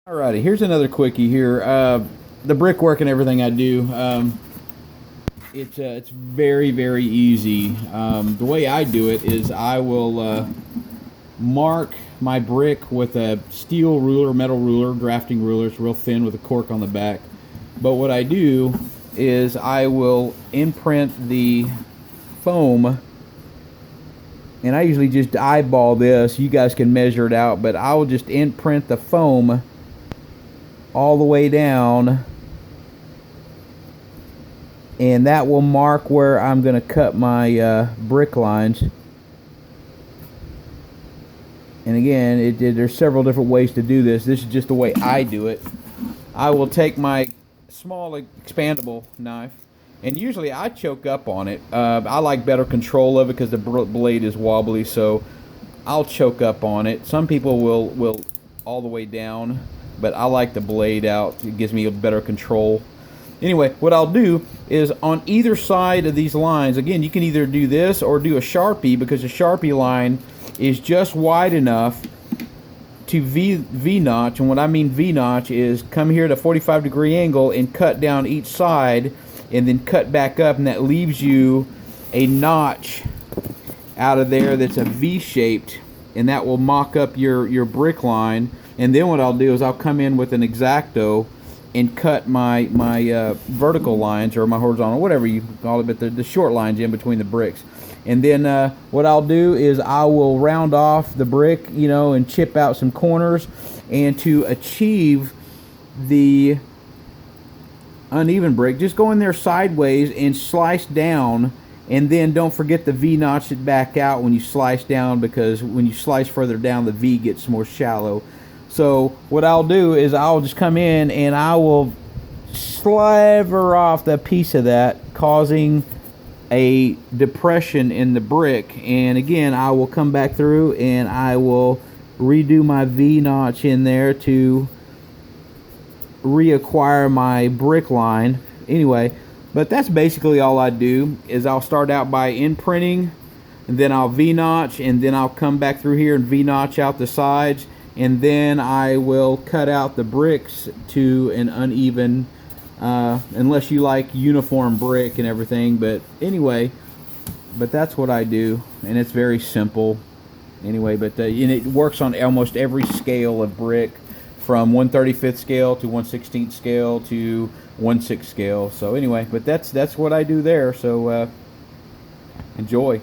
Alrighty, here's another quickie here. The brickwork and everything I do, it's very easy. The way I do it is I will mark my brick with a steel ruler, metal ruler, drafting ruler. It's real thin with a cork on the back. But what I do is I will imprint the foam, and I usually just eyeball this. You guys can measure it out, but I will just imprint the foam all the way down, and that will mark where I'm going to cut my brick lines. And again, there's several different ways to do this. This is just the way I do it. I will take my small expandable knife, and usually I choke up on it. I like better control of it because the blade is wobbly, so I'll choke up on it. Some people will all the way down, but I like the blade out. It gives me a better control. Anyway, what I'll do is on either side of these lines, again, you can either do this or do a Sharpie, because a Sharpie line is just wide enough to V-notch. And what I mean V-notch is come here at a 45-degree angle and cut down each side and then cut back up, and that leaves you a notch out of there that's a V-shaped, and that will mock up your brick line. And then what I'll do is I'll come in with an X-Acto and cut my vertical lines, or my horizontal, whatever you call it, but the short lines in between the bricks. And then what I'll do is I will round off the brick, and chip out some corners. And to achieve the uneven brick, just go in there sideways and slice down. And then don't forget to V-notch it back out when you slice down, because when you slice further down, the V gets more shallow. So what I'll do is I'll just come in and I will slaver off that piece of that, causing a depression in the brick. And again, I will come back through and I will redo my V-notch in there to reacquire my brick line. Anyway, but that's basically all I do. Is I'll start out by imprinting, and then I'll V-notch, and then I'll come back through here and V-notch out the sides, and then I will cut out the bricks to an uneven, unless you like uniform brick and everything. But anyway, that's what I do, and it's very simple. Anyway, but and it works on almost every scale of brick, from 1/35 scale to 1/16 scale to 1/6 scale. So anyway, but that's what I do there. So enjoy.